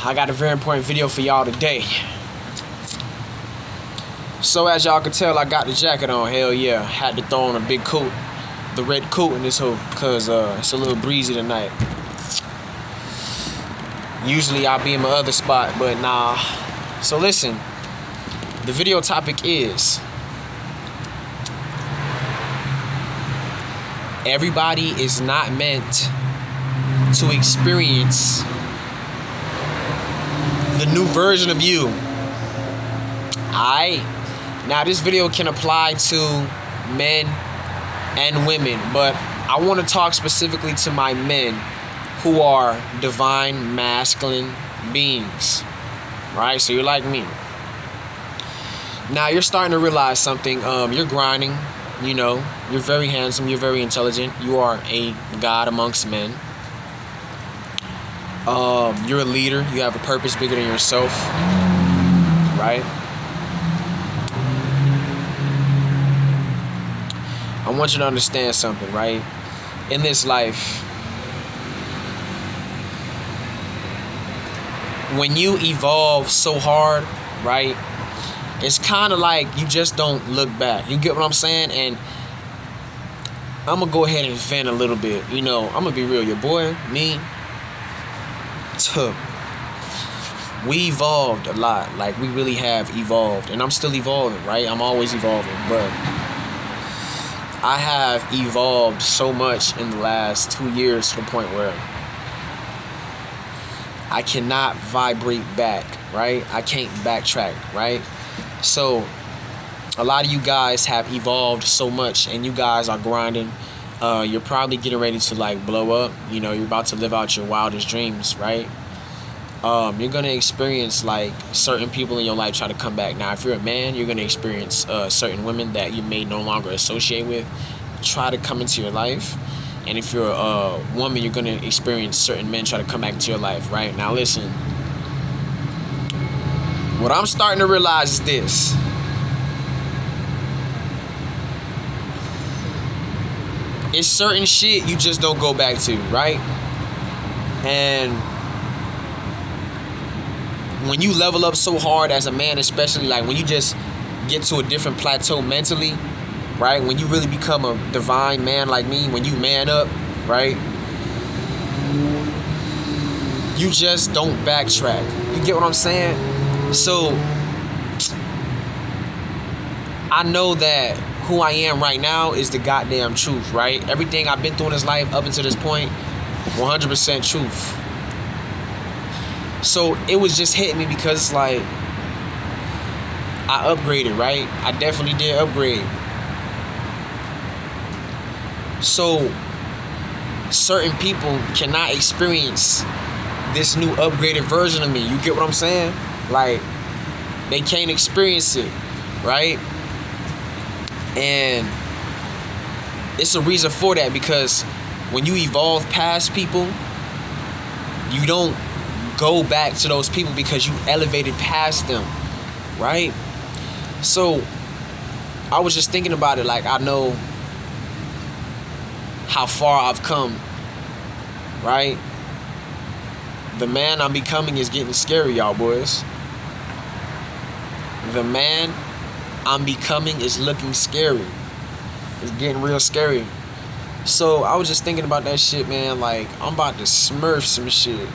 I got a very important video for y'all today. So as y'all can tell, I got the jacket on. Hell yeah, had to throw on a big coat, the red coat in this hoe, cause it's a little breezy tonight. Usually I'll be in my other spot, but nah. So listen, the video topic is: everybody is not meant to experience the new version of you. Now this video can apply to men and women, but I want to talk specifically to my men who are divine masculine beings, right? So you're like me. Now you're starting to realize something. You're grinding, you know, you're very handsome, you're very intelligent, you are a god amongst men. You're a leader, you have a purpose bigger than yourself, right? I want you to understand something, right? In this life, when you evolve so hard, right, it's kind of like you just don't look back. You get what I'm saying? And I'm gonna go ahead and vent a little bit. You know, I'm gonna be real. Your boy, me, we evolved a lot. Like, we really have evolved. And I'm still evolving, right? I'm always evolving. But I have evolved so much in the last 2 years to the point where I cannot vibrate back, right? I can't backtrack, right? So a lot of you guys have evolved so much, and you guys are grinding. You're probably getting ready to like blow up. You know, you're about to live out your wildest dreams, right? You're gonna experience like certain people in your life try to come back. Now, if you're a man, you're gonna experience certain women that you may no longer associate with try to come into your life. And if you're a woman, you're gonna experience certain men try to come back into your life, right? Now listen, what I'm starting to realize is this: it's certain shit you just don't go back to, right? And when you level up so hard as a man, especially like when you just get to a different plateau mentally, right? When you really become a divine man like me, when you man up, right? You just don't backtrack. You get what I'm saying? So I know that who I am right now is the goddamn truth, right? Everything I've been through in this life up until this point, 100% truth. So it was just hitting me because it's like I upgraded, right? I definitely did upgrade. So certain people cannot experience this new upgraded version of me. You get what I'm saying? Like, they can't experience it, right? And it's a reason for that, because when you evolve past people, you don't go back to those people because you elevated past them, right? So I was just thinking about it. Like, I know how far I've come, right? The man I'm becoming is getting scary, y'all boys. The man I'm becoming is looking scary. It's getting real scary. So I was just thinking about that shit, man. Like, I'm about to smurf some shit.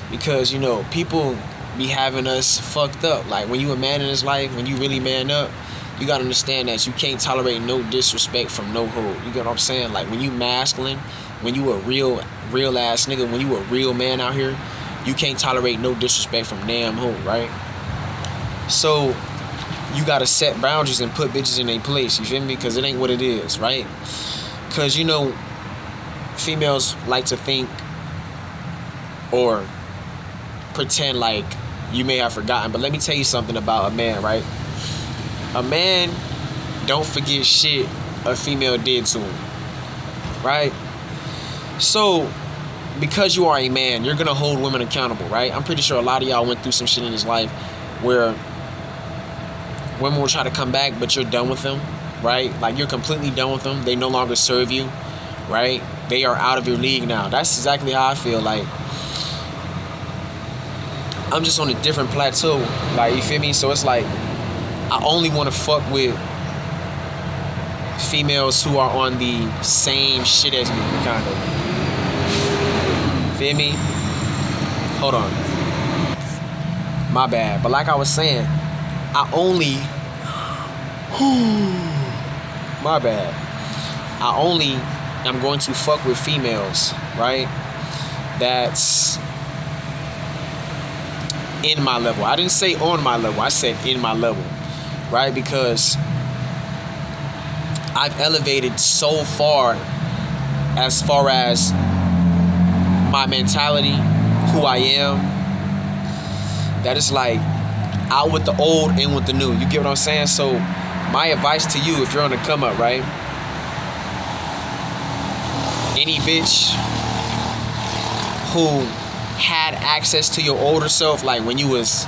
Because, you know, people be having us fucked up. Like, when you a man in this life, when you really man up, you gotta understand that you can't tolerate no disrespect from no hoe. You get what I'm saying? Like, when you masculine, when you a real ass nigga, when you a real man out here, you can't tolerate no disrespect from damn hoe, right? So you gotta set boundaries and put bitches in their place, you feel me? Because it ain't what it is, right? Because, you know, females like to think or pretend like you may have forgotten. But let me tell you something about a man, right? A man don't forget shit a female did to him, right? So because you are a man, you're gonna hold women accountable, right? I'm pretty sure a lot of y'all went through some shit in his life where women will try to come back, but you're done with them, right? Like, you're completely done with them. They no longer serve you, right? They are out of your league now. That's exactly how I feel. Like, I'm just on a different plateau. Like, you feel me? So it's like, I only want to fuck with females who are on the same shit as me, kind of. Feel me? Hold on. My bad. But like I was saying, I only... My bad. I only am going to fuck with females, right? That's in my level. I didn't say on my level. I said in my level, right? Because I've elevated so far as my mentality, who I am, that it's like out with the old, in with the new. You get what I'm saying? So my advice to you, if you're on the come up, right? Any bitch who had access to your older self, like when you was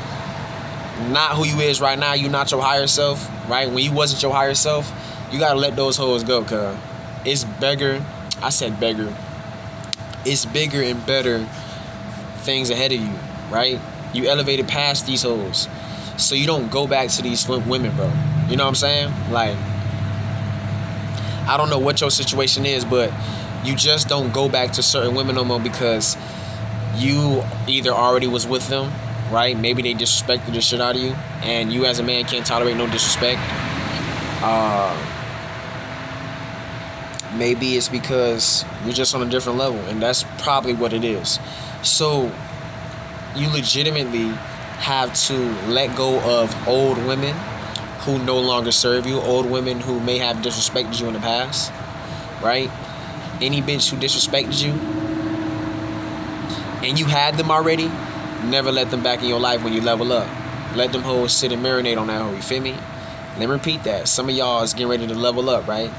not who you is right now, you not your higher self, right? When you wasn't your higher self, you gotta let those hoes go, cuz it's bigger. I said bigger. It's bigger and better things ahead of you, right? You elevated past these hoes, so you don't go back to these women, bro. You know what I'm saying? Like, I don't know what your situation is, but you just don't go back to certain women no more because you either already was with them, right? Maybe they disrespected the shit out of you, and you as a man can't tolerate no disrespect. Maybe it's because you're just on a different level, and that's probably what it is. So you legitimately have to let go of old women who no longer serve you, old women who may have disrespected you in the past, right? Any bitch who disrespected you and you had them already, never let them back in your life when you level up. Let them hoes sit and marinate on that hoe, you feel me? Let me repeat that. Some of y'all is getting ready to level up, right?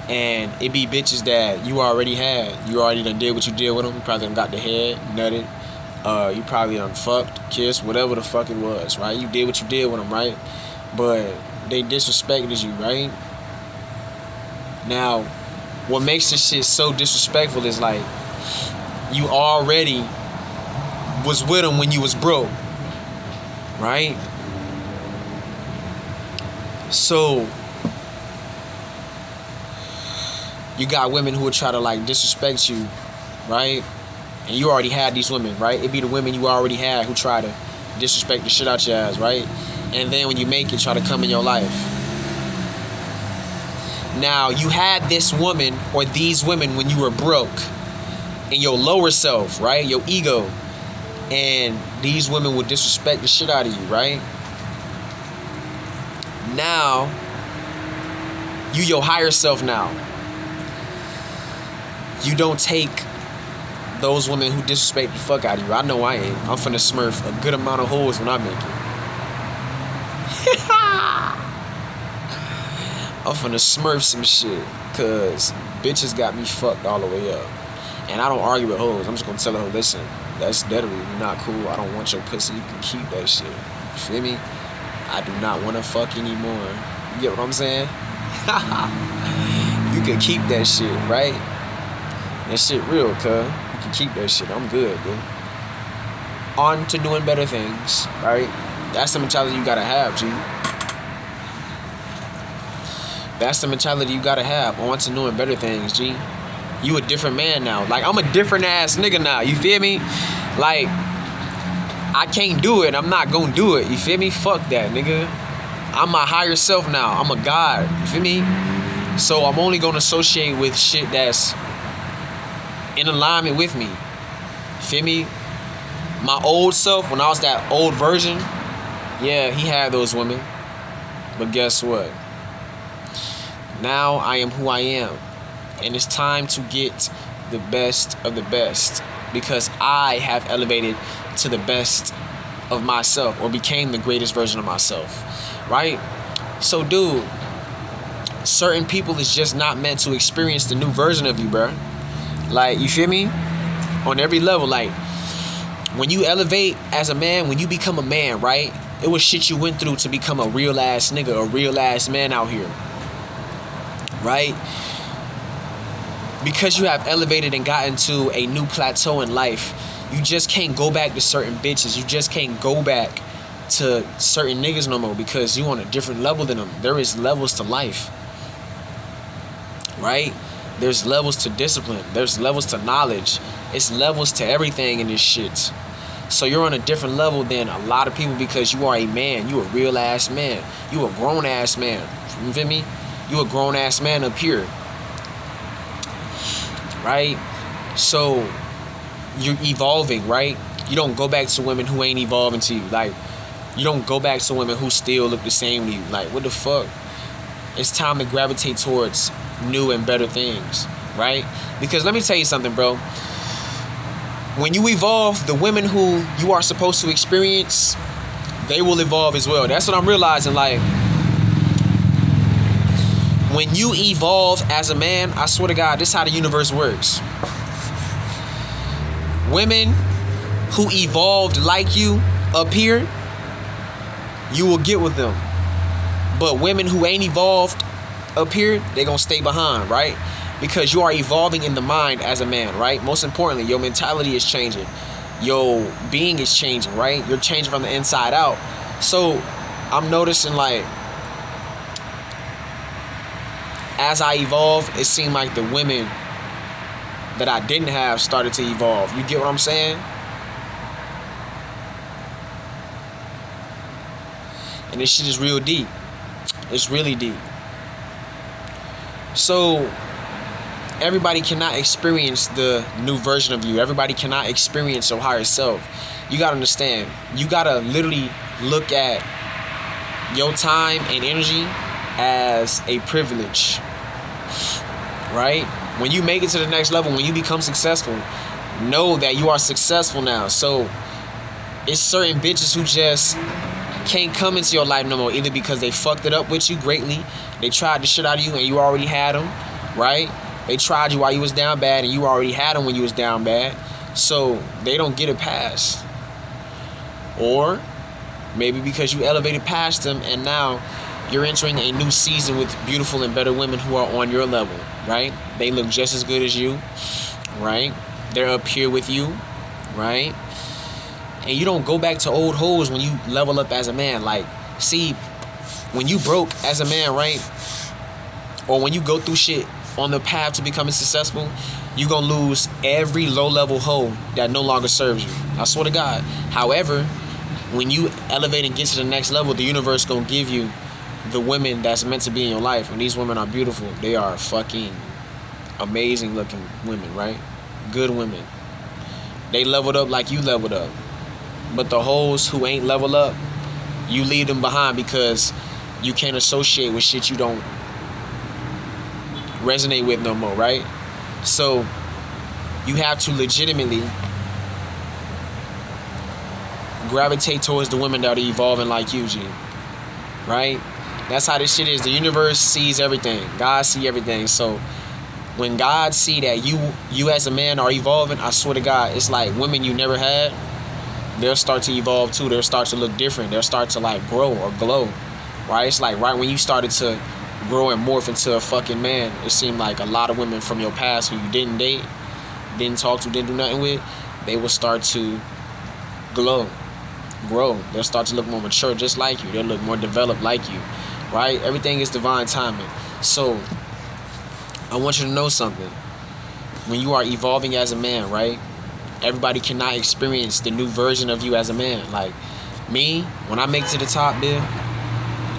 And it be bitches that you already had. You already done did what you did with them. You probably done got the head, nutted. You probably done fucked, kissed, whatever the fuck it was, right? You did what you did with them, right? But they disrespected you, right? Now, what makes this shit so disrespectful is like, you already was with them when you was broke, right? So you got women who would try to like disrespect you, right? And you already had these women, right? It'd be the women you already had who try to disrespect the shit out your ass, right? And then when you make it, try to come in your life. Now, you had this woman or these women when you were broke in your lower self, right? Your ego. And these women would disrespect the shit out of you, right? Now, you your higher self now. You don't take those women who disrespect the fuck out of you. I know I ain't. I'm finna smurf a good amount of hoes when I make it. I'm finna smurf some shit, cause bitches got me fucked all the way up. And I don't argue with hoes. I'm just gonna tell her, listen, that's deadly. You're not cool. I don't want your pussy. You can keep that shit. You feel me? I do not want to fuck anymore. You get what I'm saying? You can keep that shit, right? That shit real, cuz. You can keep that shit. I'm good, dude. On to doing better things, right? That's the mentality you gotta have, G. That's the mentality you gotta have. On to doing better things, G. You a different man now. Like, I'm a different ass nigga now. You feel me? Like, I can't do it. I'm not gonna do it. You feel me? Fuck that, nigga. I'm my higher self now. I'm a god. You feel me? So I'm only gonna associate with shit that's in alignment with me. Feel me? My old self, when I was that old version, yeah, he had those women. But guess what? Now I am who I am. And it's time to get the best of the best, because I have elevated to the best of myself, or became the greatest version of myself, right? So, dude, certain people is just not meant to experience the new version of you, bro. Like, you feel me? On every level, like, when you elevate as a man, when you become a man, right? It was shit you went through to become a real ass nigga, a real ass man out here, right? because you have elevated and gotten to a new plateau in life, you just can't go back to certain bitches. You just can't go back to certain niggas no more because you on a different level than them. There is levels to life, right? There's levels to discipline. There's levels to knowledge. It's levels to everything in this shit. So you're on a different level than a lot of people because you are a man. You a real ass man. You a grown ass man. You feel me? You a grown ass man up here. Right? So you're evolving, right? You don't go back to women who ain't evolving to you. Like, you don't go back to women who still look the same to you. Like, what the fuck? It's time to gravitate towards new and better things, right? Because let me tell you something, bro. When you evolve, the women who you are supposed to experience, they will evolve as well. That's what I'm realizing. Like, when you evolve as a man, I swear to God, this is how the universe works. Women who evolved like you up here, you will get with them. But women who ain't evolved up here, they gonna stay behind, right? Because you are evolving in the mind as a man, right? Most importantly, your mentality is changing. Your being is changing, right? You're changing from the inside out. So I'm noticing, like, as I evolve, it seemed like the women that I didn't have started to evolve. You get what I'm saying? And this shit is real deep. It's really deep. So everybody cannot experience the new version of you. Everybody cannot experience your higher self. You gotta understand. You gotta literally look at your time and energy as a privilege, right? When you make it to the next level, when you become successful, know that you are successful now. So it's certain bitches who just can't come into your life no more, either because they fucked it up with you greatly, they tried the shit out of you and you already had them, right? They tried you while you was down bad and you already had them when you was down bad, so they don't get a pass. Or maybe because you elevated past them and now you're entering a new season with beautiful and better women who are on your level, right? They look just as good as you, right? They're up here with you, right? And you don't go back to old hoes when you level up as a man. Like, see, when you broke as a man, right? Or when you go through shit on the path to becoming successful, you gonna lose every low-level hoe that no longer serves you. I swear to God. However, when you elevate and get to the next level, the universe gonna give you the women that's meant to be in your life. And these women are beautiful. They are fucking amazing looking women, right? Good women. They leveled up like you leveled up. But the hoes who ain't level up, you leave them behind because you can't associate with shit you don't resonate with no more, right? So you have to legitimately gravitate towards the women that are evolving like you, G. Right? That's how this shit is. The universe sees everything. God see everything. So when God see that you as a man are evolving, I swear to God, it's like women you never had, they'll start to evolve too. They'll start to look different. They'll start to like grow or glow, right? It's like right when you started to grow and morph into a fucking man, it seemed like a lot of women from your past who you didn't date, didn't talk to, didn't do nothing with, they will start to glow, grow. They'll start to look more mature just like you. They'll look more developed like you, right? Everything is divine timing. So I want you to know something. When you are evolving as a man, right? Everybody cannot experience the new version of you as a man. Like me, when I make it to the top, Bill,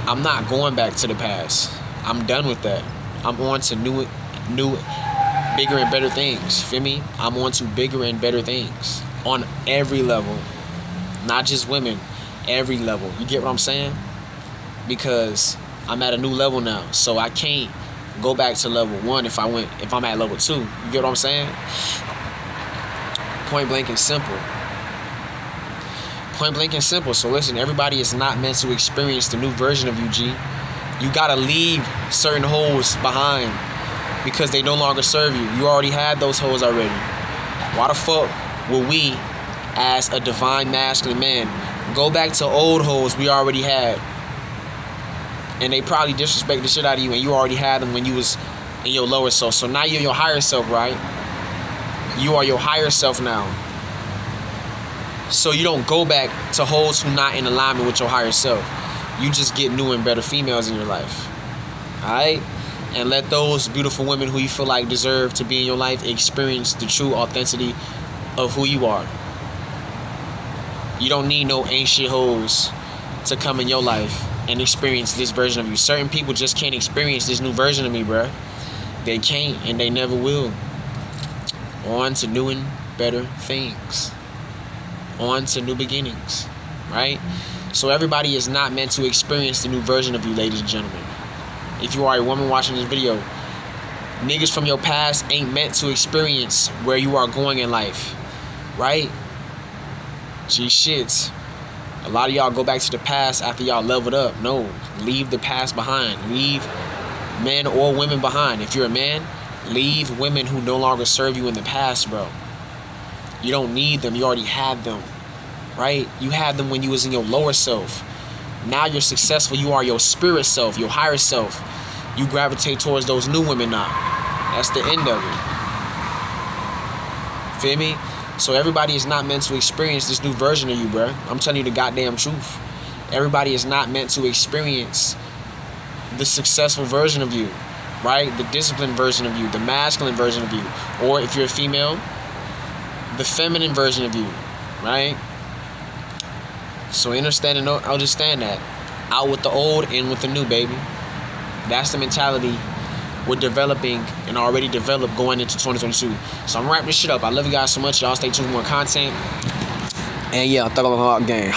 I'm not going back to the past. I'm done with that. I'm on to new, bigger and better things. Feel me? I'm on to bigger and better things on every level, not just women. Every level. You get what I'm saying? Because I'm at a new level now, so I can't go back to level 1 if I'm at level 2. You get what I'm saying? Point blank and simple. Point blank and simple. So listen, everybody is not meant to experience the new version of you, G. You gotta leave certain holes behind because they no longer serve you. You already had those holes already. Why the fuck will we, as a divine masculine man, go back to old hoes we already had? And they probably disrespect the shit out of you, and you already had them when you was in your lower self. So now you're your higher self, right? You are your higher self now. So you don't go back to hoes who not in alignment with your higher self. You just get new and better females in your life. Alright? And let those beautiful women who you feel like deserve to be in your life experience the true authenticity of who you are. You don't need no ancient hoes to come in your life and experience this version of you. Certain people just can't experience this new version of me, bruh. They can't, and they never will. On to new and better things. On to new beginnings, right? So everybody is not meant to experience the new version of you, ladies and gentlemen. If you are a woman watching this video, niggas from your past ain't meant to experience where you are going in life, right? Gee, shit. A lot of y'all go back to the past after y'all leveled up. No, leave the past behind. Leave men or women behind. If you're a man, leave women who no longer serve you in the past, bro. You don't need them. You already had them, right? You had them when you was in your lower self. Now you're successful. You are your spirit self, your higher self. You gravitate towards those new women now. That's the end of it. Feel me? So everybody is not meant to experience this new version of you, bro. I'm telling you the goddamn truth. Everybody is not meant to experience the successful version of you, right? The disciplined version of you, the masculine version of you. Or if you're a female, the feminine version of you, right? So understand that. Out with the old, in with the new, baby. That's the mentality we're developing and already developed going into 2022. So I'm wrapping this shit up. I love you guys so much. Y'all stay tuned for more content. And yeah, Thug Life Game.